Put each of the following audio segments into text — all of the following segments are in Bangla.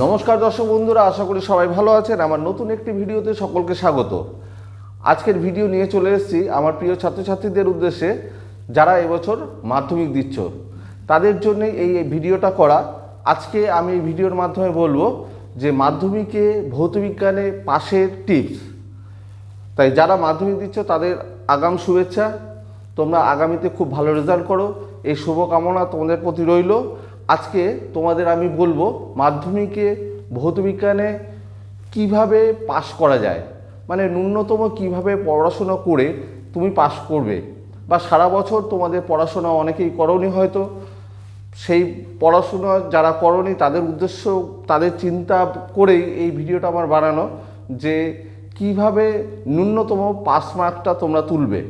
নমস্কার দর্শক বন্ধুরা, আশা করি সবাই ভালো আছেন। আমার নতুন একটি ভিডিওতে সকলকে স্বাগত। আজকের ভিডিও নিয়ে চলে এসেছি আমার প্রিয় ছাত্রছাত্রীদের উদ্দেশ্যে, যারা এবছর মাধ্যমিক দিচ্ছ তাদের জন্যই এই ভিডিওটা করা। আজকে আমি এই ভিডিওর মাধ্যমে বলবো যে মাধ্যমিকে ভৌতবিজ্ঞানে পাশের টিপস। তাই যারা মাধ্যমিক দিচ্ছ তাদের আগাম শুভেচ্ছা। তোমরা আগামীতে খুব ভালো রেজাল্ট করো, এই শুভকামনা তোমাদের প্রতি রইল। আজকে তোমাদের আমি বলবো মাধ্যমিকে ভৌতবিজ্ঞানে কিভাবে পাশ করা যায়, মানে ন্যূনতম কিভাবে পড়াশোনা করে তুমি পাশ করবে। বা সারা বছর তোমাদের পড়াশোনা অনেকেই করোনি, হয়তো সেই পড়াশোনা যারা করোনি তাদের উদ্দেশ্য, তাদের চিন্তা করেই এই ভিডিওটা আমার বানানো, যে কিভাবে ন্যূনতম পাস মার্কটা তোমরা তুলবে।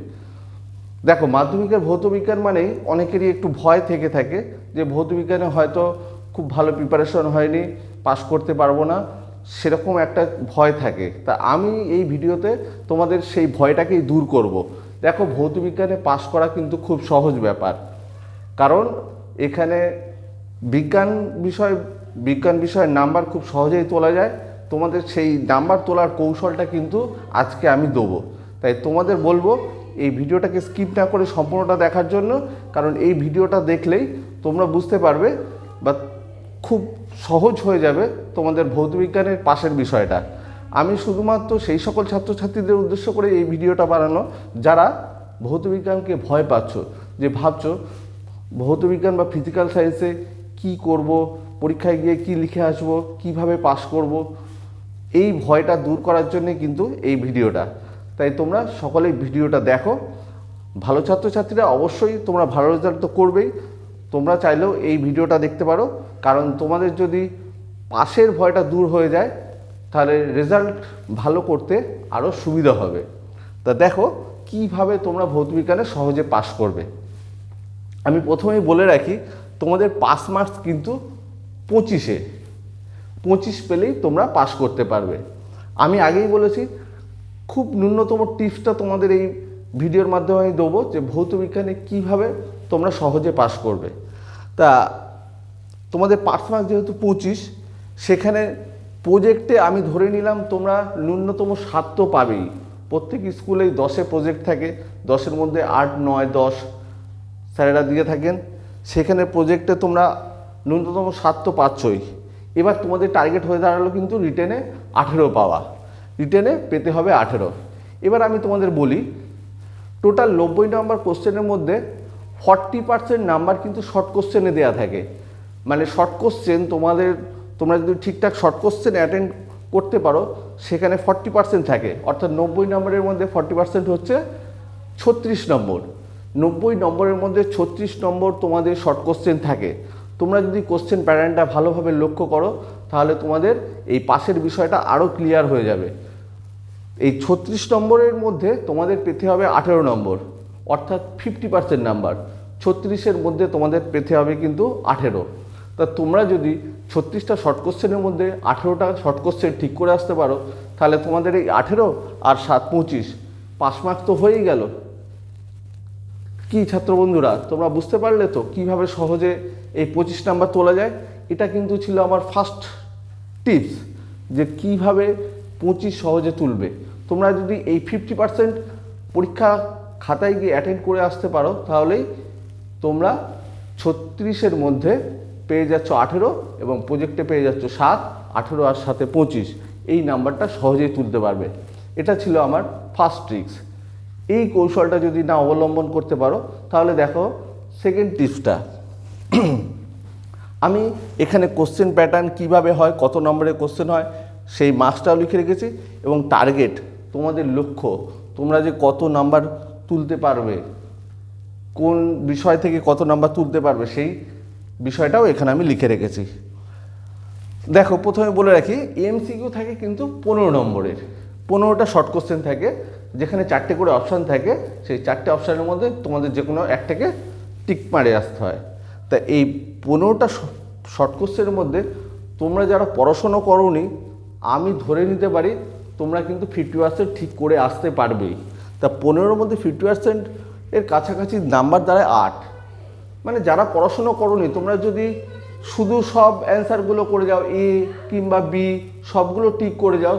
দেখো, মাধ্যমিকের ভৌতবিজ্ঞান মানেই অনেকেরই একটু ভয় থেকে থাকে যে ভৌতবিজ্ঞানে হয়তো খুব ভালো প্রিপারেশন হয়নি, পাস করতে পারবো না, সেরকম একটা ভয় থাকে। তা আমি এই ভিডিওতে তোমাদের সেই ভয়টাকেই দূর করব। দেখো, ভৌতবিজ্ঞানে পাস করা কিন্তু খুব সহজ ব্যাপার, কারণ এখানে বিজ্ঞান বিষয়ের নাম্বার খুব সহজেই তোলা যায়। তোমাদের সেই নাম্বার তোলার কৌশলটা কিন্তু আজকে আমি দেবো। তাই তোমাদের বলবো এই ভিডিওটাকে স্কিপ না করে সম্পূর্ণটা দেখার জন্য, কারণ এই ভিডিওটা দেখলেই তোমরা বুঝতে পারবে বা খুব সহজ হয়ে যাবে তোমাদের ভৌতবিজ্ঞানের পাশের বিষয়টা। আমি শুধুমাত্র সেই সকল ছাত্রছাত্রীদের উদ্দেশ্য করে এই ভিডিওটা বানানো যারা ভৌতবিজ্ঞানকে ভয় পাচ্ছ, যে ভাবছো ভৌতবিজ্ঞান বা ফিজিক্যাল সায়েন্সে কি করব, পরীক্ষায় গিয়ে কি লিখে আসব, কিভাবে পাস করব, এই ভয়টা দূর করার জন্যে কিন্তু এই ভিডিওটা। তাই তোমরা সকলেই ভিডিওটা দেখো। ভালো ছাত্রছাত্রীরা অবশ্যই তোমরা ভালো রেজাল্ট তো করবেই, তোমরা চাইলেও এই ভিডিওটা দেখতে পারো, কারণ তোমাদের যদি পাশের ভয়টা দূর হয়ে যায় তাহলে রেজাল্ট ভালো করতে আরও সুবিধা হবে। তা দেখো কিভাবে তোমরা ভৌতবিজ্ঞানে সহজে পাস করবে। আমি প্রথমেই বলে রাখি, তোমাদের পাস মার্কস কিন্তু 25 পেলেই তোমরা পাস করতে পারবে। আমি আগেই বলেছি খুব ন্যূনতম টিপসটা তোমাদের এই ভিডিওর মাধ্যমে আমি দেবো, যে ভৌতবিজ্ঞানে কিভাবে তোমরা সহজে পাস করবে। তা তোমাদের পাস মার্ক যেহেতু 25, সেখানে প্রজেক্টে আমি ধরে নিলাম তোমরা ন্যূনতম 7 তো পাবেই। প্রত্যেক স্কুলেই 10-এ প্রজেক্ট থাকে, 10-এর মধ্যে 8, 9, 10 স্যারেরা দিয়ে থাকেন। সেখানে প্রজেক্টে তোমরা ন্যূনতম 7 তো পাচ্ছই। এবার তোমাদের টার্গেট হয়ে দাঁড়ালো কিন্তু রিটেনে 18 পাওয়া। রিটেনে পেতে হবে 18। এবার আমি তোমাদের বলি, টোটাল 90 নম্বর কোশ্চেনের মধ্যে 40% নাম্বার কিন্তু শর্ট কোশ্চেনে দেওয়া থাকে। মানে শর্ট কোশ্চেন তোমরা যদি ঠিকঠাক শর্ট কোশ্চেন অ্যাটেন্ড করতে পারো, সেখানে 40% থাকে। অর্থাৎ 90 নম্বরের মধ্যে 40% হচ্ছে 36 নম্বর। 90 নম্বরের মধ্যে 36 নম্বর তোমাদের শর্ট কোশ্চেন থাকে। তোমরা যদি কোশ্চেন প্যাটার্নটা ভালোভাবে লক্ষ্য করো, তাহলে তোমাদের এই পাশের বিষয়টা আরও ক্লিয়ার হয়ে যাবে। এই 36 নম্বরের মধ্যে তোমাদের পেতে হবে 18 নম্বর, অর্থাৎ 50% নাম্বার। 36-এর মধ্যে তোমাদের পেতে হবে কিন্তু 18। তা তোমরা যদি 36টা শর্ট কোশ্চেনের মধ্যে 18টা শর্ট কোশ্চেন ঠিক করে আসতে পারো, তাহলে তোমাদের এই 18 আর 7 25 পাস মার্ক তো হয়েই গেল। কি ছাত্র বন্ধুরা, তোমরা বুঝতে পারলে তো কিভাবে সহজে এই 25 নাম্বার তোলা যায়? এটা কিন্তু ছিল আমার ফার্স্ট টিপস, যে কিভাবে 25 সহজে তুলবে। তোমরা যদি এই 50% পরীক্ষা খাতায় গিয়ে অ্যাটেন্ড করে আসতে পারো, তাহলেই তোমরা 36-এর মধ্যে পেয়ে যাচ্ছ 18 এবং প্রজেক্টে পেয়ে যাচ্ছ 7, 18 আর 7-এ 25। এই নাম্বারটা সহজেই তুলতে পারবে। এটা ছিল আমার ফার্স্ট ট্রিক্স। এই কৌশলটা যদি না অবলম্বন করতে পারো, তাহলে দেখো সেকেন্ড টিপসটা। আমি এখানে কোশ্চেন প্যাটার্ন কিভাবে হয়, কত নম্বরের কোশ্চেন হয়, সেই মার্কসটাও লিখে রেখেছি, এবং টার্গেট, তোমাদের লক্ষ্য, তোমরা যে কত নাম্বার তুলতে পারবে, কোন বিষয় থেকে কত নাম্বার তুলতে পারবে, সেই বিষয়টাও এখানে আমি লিখে রেখেছি। দেখো, প্রথমে বলে রাখি, এমসিকিউ থাকে কিন্তু 15 নম্বরের। 15টা শর্ট কোশ্চেন থাকে, যেখানে 4টে করে অপশান থাকে। সেই 4টে অপশানের মধ্যে তোমাদের যে কোনো একটাকে টিক মারে আসতে হয়। তা এই 15টা শর্ট কোশ্চেনের মধ্যে তোমরা যারা পড়াশোনা করোনি, আমি ধরে নিতে পারি তোমরা কিন্তু 50% ঠিক করে আসতে পারবেই। তা 15-এর মধ্যে 50% এর কাছাকাছি নাম্বার দাঁড়ায় 8। মানে যারা পড়াশোনা করোনি, তোমরা যদি শুধু সব অ্যান্সারগুলো করে যাও, এ কিংবা বি সবগুলো টিক করে যাও,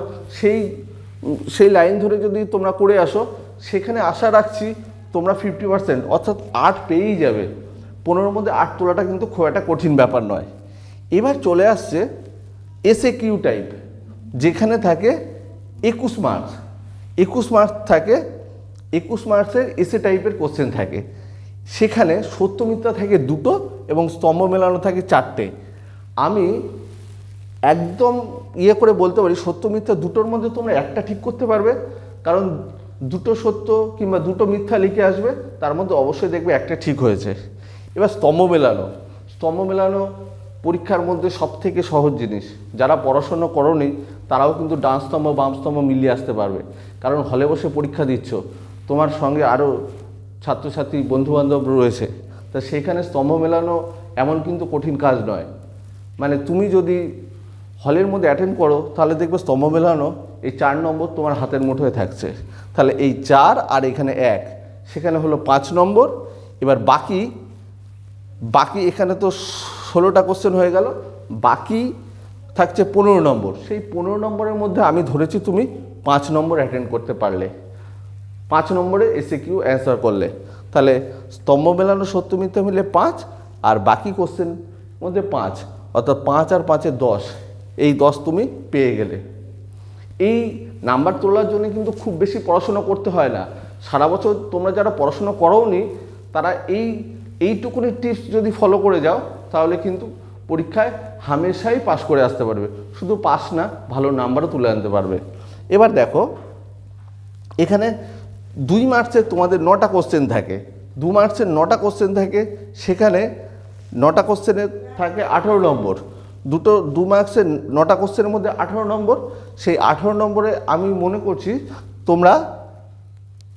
সেই লাইন ধরে যদি তোমরা করে আসো, সেখানে আশা রাখছি তোমরা 50% অর্থাৎ 8 পেয়েই যাবে। 15-র মধ্যে 8 তোলাটা কিন্তু খুব একটা কঠিন ব্যাপার নয়। এবার চলে আসছে এসএ কিউ টাইপ, যেখানে থাকে 21 মার্কস। 21 মার্কস থাকে, 21 মার্কসের এসএ টাইপের কোশ্চেন থাকে। সেখানে সত্য মিথ্যা থাকে 2টো এবং স্তম্ভ মেলানো থাকে 4টে। আমি একদম করে বলতে পারি সত্য মিথ্যা 2টোর মধ্যে তোমরা একটা ঠিক করতে পারবে, কারণ 2টো সত্য কিংবা 2টো মিথ্যা লিখে আসবে, তার মধ্যে অবশ্যই দেখবে একটা ঠিক হয়েছে। এবার স্তম্ভ মেলানো পরীক্ষার মধ্যে সবথেকে সহজ জিনিস। যারা পড়াশোনা করোনি তারাও কিন্তু ডান স্তম্ভ বাম স্তম্ভ মিলিয়ে আসতে পারবে, কারণ হলে বসে পরীক্ষা দিচ্ছ, তোমার সঙ্গে আরও ছাত্রছাত্রী বন্ধুবান্ধব রয়েছে, তা সেখানে স্তম্ভ মেলানো এমন কিন্তু কঠিন কাজ নয়। মানে তুমি যদি হলের মধ্যে অ্যাটেন্ড করো তাহলে দেখবে স্তম্ভ মেলানো এই 4 নম্বর তোমার হাতের মুঠোয় থাকছে। তাহলে এই 4 আর এখানে 1, সেখানে হলো 5 নম্বর। এবার বাকি এখানে তো 16টা কোশ্চেন হয়ে গেল, বাকি থাকছে 15 নম্বর। সেই 15 নম্বরের মধ্যে আমি ধরেছি তুমি 5 নম্বর অ্যাটেন্ড করতে পারলে, 5 নম্বরে এসে কিউ অ্যান্সার করলে, তাহলে স্তম্ভ মেলানো সত্য মিথ্যা মিলে 5 আর বাকি কোশ্চেন মধ্যে 5, অর্থাৎ 5 আর 5-এ 10, এই 10 তুমি পেয়ে গেলে। এই নাম্বার তোলার জন্য কিন্তু খুব বেশি পড়াশোনা করতে হয় না। সারা বছর তোমরা যারা পড়াশোনা করোনি তারা এইটুকুনি টিপস যদি ফলো করে যাও তাহলে কিন্তু পরীক্ষায় হামেশাই পাস করে আসতে পারবে। শুধু পাস না, ভালো নাম্বারও তুলে আনতে পারবে। এবার দেখো, এখানে 2 মার্কসের তোমাদের 9টা কোশ্চেন থাকে, 2 মার্কসের 9টা কোশ্চেন থাকে, সেখানে 9টা কোশ্চেনে থাকে 18 নম্বর। 2 মার্কসের 9টা কোশ্চেনের মধ্যে 18 নম্বর। সেই 18 নম্বরে আমি মনে করছি তোমরা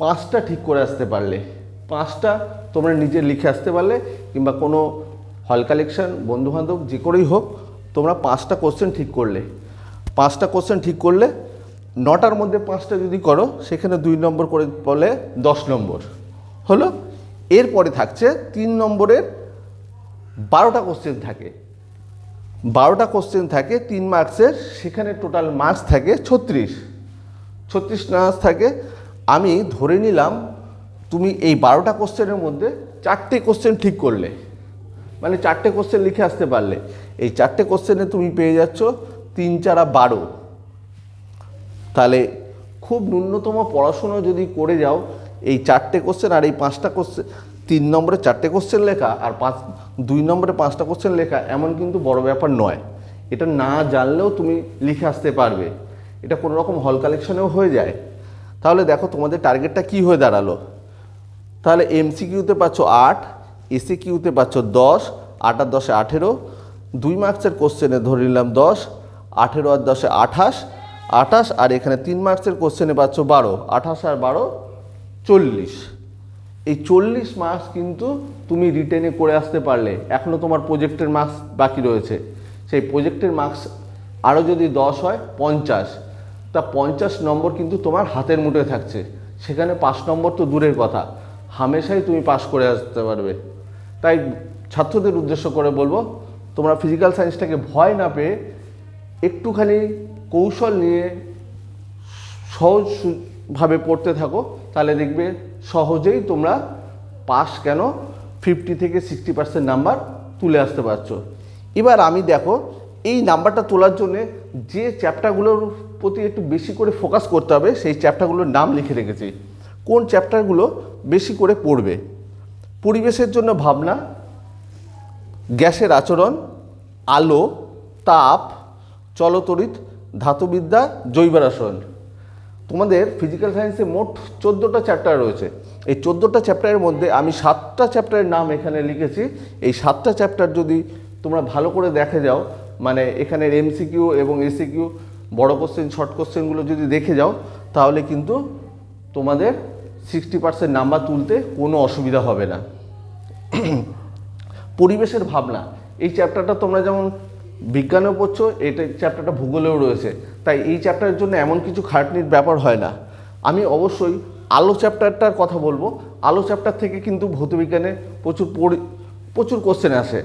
5টা ঠিক করে আসতে পারলে, 5টা তোমরা নিজে লিখে আসতে পারলে, কিংবা কোনো হল কালেকশন বন্ধুবান্ধব যে করেই হোক, তোমরা 5টা কোশ্চেন ঠিক করলে, 5টা কোশ্চেন ঠিক করলে 9টার মধ্যে 5টা যদি করো, সেখানে 2 নম্বর করে বলে 10 নম্বর হলো। এরপরে থাকছে 3 নম্বরের 12টা কোশ্চেন থাকে, 12টা কোশ্চেন থাকে 3 মার্কসের, সেখানে টোটাল মার্কস থাকে 36 মার্কস থাকে। আমি ধরে নিলাম তুমি এই 12টা কোশ্চেনের মধ্যে 4টে কোশ্চেন ঠিক করলে, মানে 4টে কোশ্চেন লিখে আসতে পারলে। এই 4টে কোশ্চেনে তুমি পেয়ে যাচ্ছ 3 × 4 = 12। তাহলে খুব ন্যূনতম পড়াশুনো যদি করে যাও, এই 4টে কোশ্চেন আর এই 5টা কোশ্চেন, 3 নম্বরে 4টে কোশ্চেন লেখা আর 2 নম্বরে 5টা কোশ্চেন লেখা এমন কিন্তু বড় ব্যাপার নয়। এটা না জানলেও তুমি লিখে আসতে পারবে, এটা কোনো রকম হল কালেকশনেও হয়ে যায়। তাহলে দেখো তোমাদের টার্গেটটা কি হয়ে দাঁড়ালো। তাহলে এমসিকিউতে পাচ্ছ 8, এসি কিউতে পাচ্ছ 10, 8 আর 10-এ 18, 2 মার্কসের কোশ্চেনে ধরে নিলাম 10, 18 আর 10-এ 28, আর এখানে 3 মার্কসের কোশ্চেনে পাচ্ছ 12, 28 আর 12 40। এই 40 মার্কস কিন্তু তুমি রিটেনে করে আসতে পারলে। এখনও তোমার প্রজেক্টের মার্কস বাকি রয়েছে, সেই প্রজেক্টের মার্কস আরও যদি 10 হয় 50, তা 50 নম্বর কিন্তু তোমার হাতের মুঠোয় থাকছে। সেখানে 5 নম্বর তো দূরের কথা, হামেশাই তুমি পাস করে আসতে পারবে। তাই ছাত্রদের উদ্দেশ্য করে বলবো, তোমরা ফিজিক্যাল সায়েন্সটাকে ভয় না পেয়ে একটুখানি কৌশল নিয়ে সহজভাবে পড়তে থাকো, তাহলে দেখবে সহজেই তোমরা পাস কেন 50 থেকে 60% নাম্বার তুলে আসতে পারছো। এবার আমি দেখো এই নাম্বারটা তোলার জন্যে যে চ্যাপ্টারগুলোর প্রতি একটু বেশি করে ফোকাস করতে হবে, সেই চ্যাপ্টারগুলোর নাম লিখে রেখেছি। কোন চ্যাপ্টারগুলো বেশি করে পড়বে: পরিবেশের জন্য ভাবনা, গ্যাসের আচরণ, আলো, তাপ, চলতড়িৎ, ধাতুবিদ্যা, জৈব রসায়ন। তোমাদের ফিজিক্যাল সায়েন্সে মোট 14টা চ্যাপ্টার রয়েছে। এই 14টা চ্যাপ্টারের মধ্যে আমি 7টা চ্যাপ্টারের নাম এখানে লিখেছি। এই 7টা চ্যাপ্টার যদি তোমরা ভালো করে দেখে যাও, মানে এখানের এমসিকিউ এবং এসিকিউ, বড় কোশ্চেন শর্ট কোশ্চেনগুলো যদি দেখে যাও, তাহলে কিন্তু তোমাদের 60% নাম্বার তুলতে কোনো অসুবিধা হবে না। পরিবেশের ভাবনা, এই চ্যাপ্টারটা তোমরা যেমন বিজ্ঞানেও পড়ছো, এটা চ্যাপ্টারটা ভূগোলেও রয়েছে, তাই এই চ্যাপ্টারের জন্য এমন কিছু খাটনির ব্যাপার হয় না। আমি অবশ্যই আলো চ্যাপ্টারটার কথা বলবো। আলো চ্যাপ্টার থেকে কিন্তু ভৌতবিজ্ঞানে প্রচুর কোশ্চেন আসে।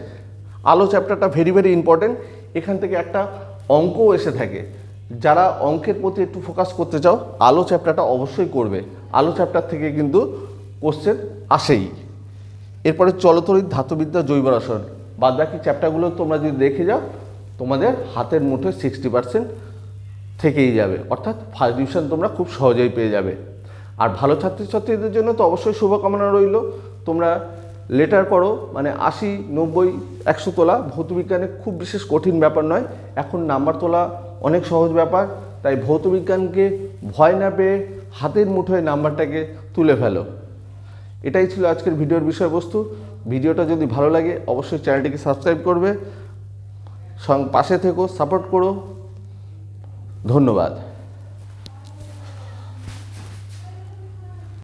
আলো চ্যাপ্টারটা ভেরি ভেরি ইম্পর্টেন্ট। এখান থেকে একটা অঙ্কও এসে থাকে। যারা অঙ্কের প্রতি একটু ফোকাস করতে চাও আলো চ্যাপ্টারটা অবশ্যই করবে। আলো চ্যাপ্টার থেকে কিন্তু কোশ্চেন আসেই। এরপরে চলতরিৎ, ধাতুবিদ্যা, জৈব রসায়ন, বাদ বাকি চ্যাপ্টারগুলো তোমরা যদি দেখে যাও তোমাদের হাতের মুঠোয় 60% থেকেই যাবে, অর্থাৎ ফার্স্ট ডিভিশন তোমরা খুব সহজেই পেয়ে যাবে। আর ভালো ছাত্রছাত্রীদের জন্য তো অবশ্যই শুভকামনা রইল। তোমরা লেটার করো, মানে 80, 90, 100 তোলা ভৌতবিজ্ঞানে খুব বিশেষ কঠিন ব্যাপার নয়। এখন নাম্বার তোলা অনেক সহজ ব্যাপার। তাই ভৌতবিজ্ঞানকে ভয় না পেয়ে হাতের মুঠোয় নাম্বারটাকে তুলে ফেলো। এটাই ছিল আজকের ভিডিওর বিষয়বস্তু। ভিডিওটা যদি ভালো লাগে অবশ্যই চ্যানেলটিকে সাবস্ক্রাইব করবে, পাশে থেকো, সাপোর্ট করো। ধন্যবাদ।